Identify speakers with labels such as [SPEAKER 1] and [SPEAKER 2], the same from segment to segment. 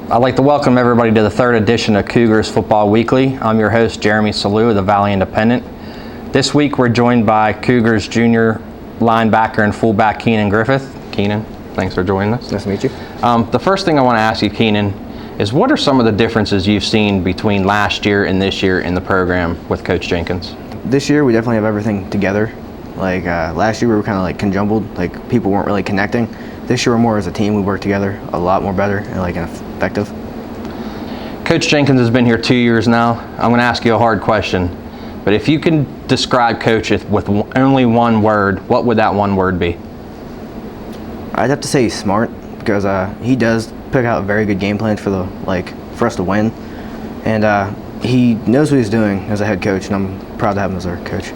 [SPEAKER 1] I'd like to welcome everybody to the third edition of Cougars Football Weekly. I'm your host, Jeremy Sellew of the Valley Independent. This week we're joined by Cougars junior linebacker and fullback Keenan Griffith. Keenan, thanks for joining us.
[SPEAKER 2] Nice to meet you.
[SPEAKER 1] The first thing I want to ask you, Keenan, is what are some of the differences you've seen between last year and this year in the program with Coach Jenkins?
[SPEAKER 2] This year we definitely have everything together. Like last year we were kind of like conjumbled, like people weren't really connecting. This year we're more as a team. We work together a lot more better and like effective.
[SPEAKER 1] Coach Jenkins has been here 2 years now. I'm going to ask you a hard question, but if you can describe Coach with only one word, what would that one word be?
[SPEAKER 2] I'd have to say he's smart because he does pick out very good game plans for us to win, and he knows what he's doing as a head coach, and I'm proud to have him as our coach.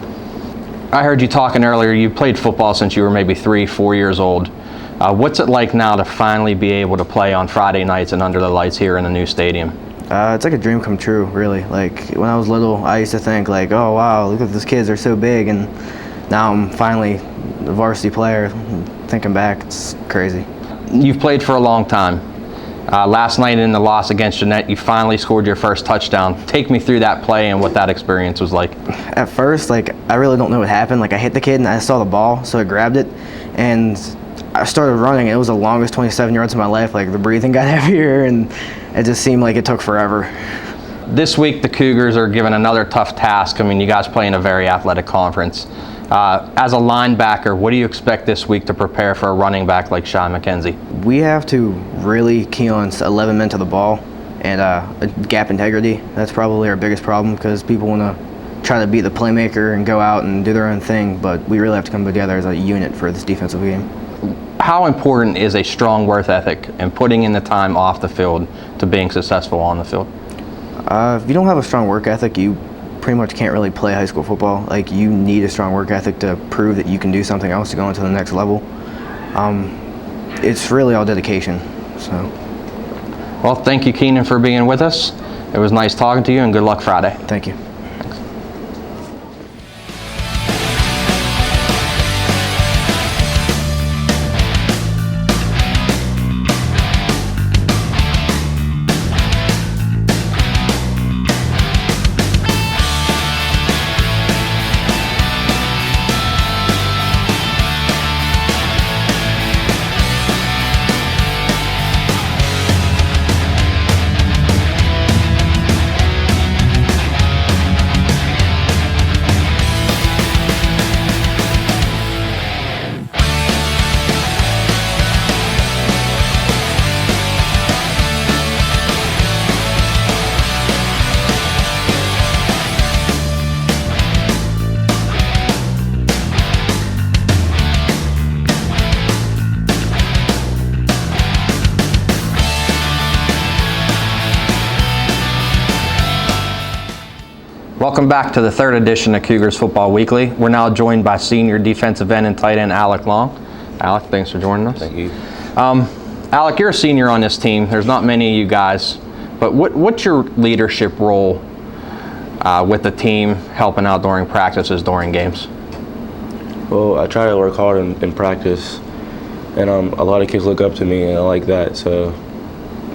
[SPEAKER 1] I heard you talking earlier. You played football since you were maybe 3-4 years old. What's it like now to finally be able to play on Friday nights and under the lights here in the new stadium?
[SPEAKER 2] It's like a dream come true, really. Like when I was little, I used to think like, oh wow, look at these kids, they're so big, and now I'm finally a varsity player. Thinking back, it's crazy.
[SPEAKER 1] You've played for a long time. Last night in the loss against Jeanette, you finally scored your first touchdown. Take me through that play and what that experience was like.
[SPEAKER 2] At first, like I really don't know what happened. Like I hit the kid and I saw the ball, so I grabbed it, and I started running. It was the longest 27 yards of my life. Like the breathing got heavier, and it just seemed like it took forever.
[SPEAKER 1] This week, the Cougars are given another tough task. I mean, you guys play in a very athletic conference. As a linebacker, what do you expect this week to prepare for a running back like Sean McKenzie?
[SPEAKER 2] We have to really key on 11 men to the ball and gap integrity. That's probably our biggest problem because people want to try to be the playmaker and go out and do their own thing, but we really have to come together as a unit for this defensive game.
[SPEAKER 1] How important is a strong work ethic and putting in the time off the field to being successful on the field?
[SPEAKER 2] If you don't have a strong work ethic, you pretty much can't really play high school football. Like you need a strong work ethic to prove that you can do something else to go into the next level. It's really all dedication. So.
[SPEAKER 1] Well, thank you, Keenan, for being with us. It was nice talking to you, and good luck Friday.
[SPEAKER 2] Thank you.
[SPEAKER 1] Welcome back to the third edition of Cougars Football Weekly. We're now joined by senior defensive end and tight end Alec Long. Alec, thanks for joining us.
[SPEAKER 3] Thank you.
[SPEAKER 1] Alec, you're a senior on this team. There's not many of you guys, but what's your leadership role with the team, helping out during practices, during games?
[SPEAKER 3] Well, I try to work hard in practice, and a lot of kids look up to me, and I like that, so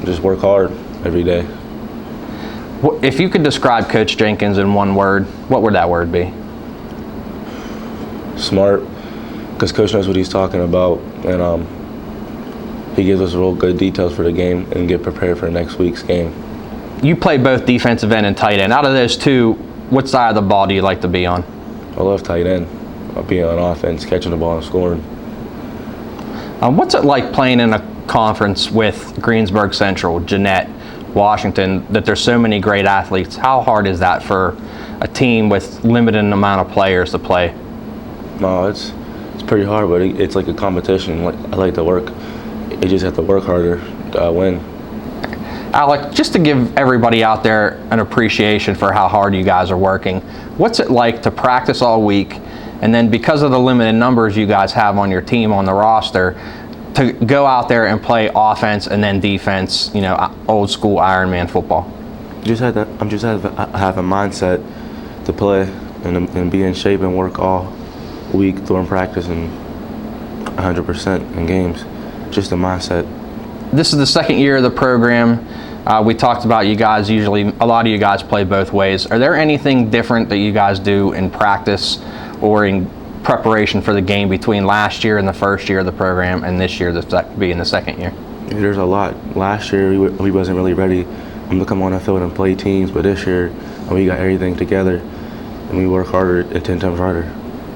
[SPEAKER 3] just work hard every day.
[SPEAKER 1] If you could describe Coach Jenkins in one word, what would that word be?
[SPEAKER 3] Smart, because Coach knows what he's talking about, and he gives us real good details for the game and get prepared for next week's game.
[SPEAKER 1] You play both defensive end and tight end. Out of those two, what side of the ball do you like to be on?
[SPEAKER 3] I love tight end. I'll be on offense, catching the ball and scoring.
[SPEAKER 1] What's it like playing in a conference with Greensburg Central, Jeanette, Washington, that there's so many great athletes. How hard is that for a team with limited amount of players to play?
[SPEAKER 3] No, it's pretty hard, but it's like a competition. Like, I like to work. You just have to work harder to win.
[SPEAKER 1] Alec, just to give everybody out there an appreciation for how hard you guys are working, what's it like to practice all week, and then because of the limited numbers you guys have on your team on the roster, to go out there and play offense and then defense, you know, old school Ironman football?
[SPEAKER 3] I'm just have to have a mindset to play and be in shape and work all week during practice and 100% in games. Just a mindset. This is the second year of the program. We talked about you guys, usually a lot of you guys play both ways. Are there anything different that you guys do in practice or in preparation for the game between last year and the first year of the program and this year being the second year? There's a lot. Last year we wasn't really ready to come on the field and play teams, but this year we got everything together and we work harder and 10 times harder.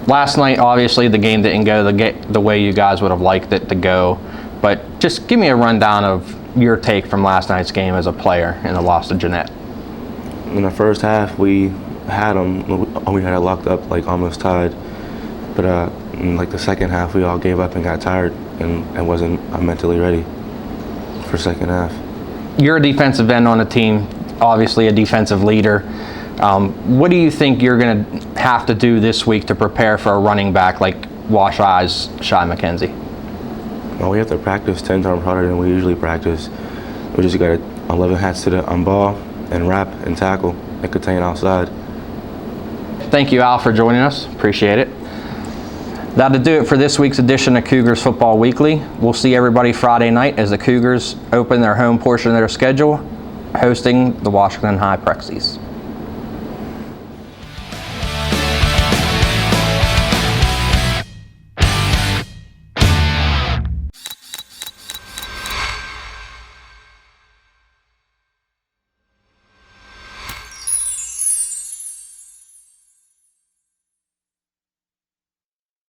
[SPEAKER 3] Last night, obviously, the game didn't go the way you guys would have liked it to go, but just give me a rundown of your take from last night's game as a player in the loss to Jeanette. In the first half, we had them. We had it locked up, like almost tied. But in like the second half, we all gave up and got tired, and wasn't mentally ready for second half. You're a defensive end on the team, obviously a defensive leader. What do you think you're going to have to do this week to prepare for a running back like Wash Eye's Shy McKenzie? Well, we have to practice 10 times harder than we usually practice. We just got 11 hats to the ball and wrap and tackle and contain outside. Thank you, Al, for joining us. Appreciate it. That'll do it for this week's edition of Cougars Football Weekly. We'll see everybody Friday night as the Cougars open their home portion of their schedule, hosting the Washington High Prexies.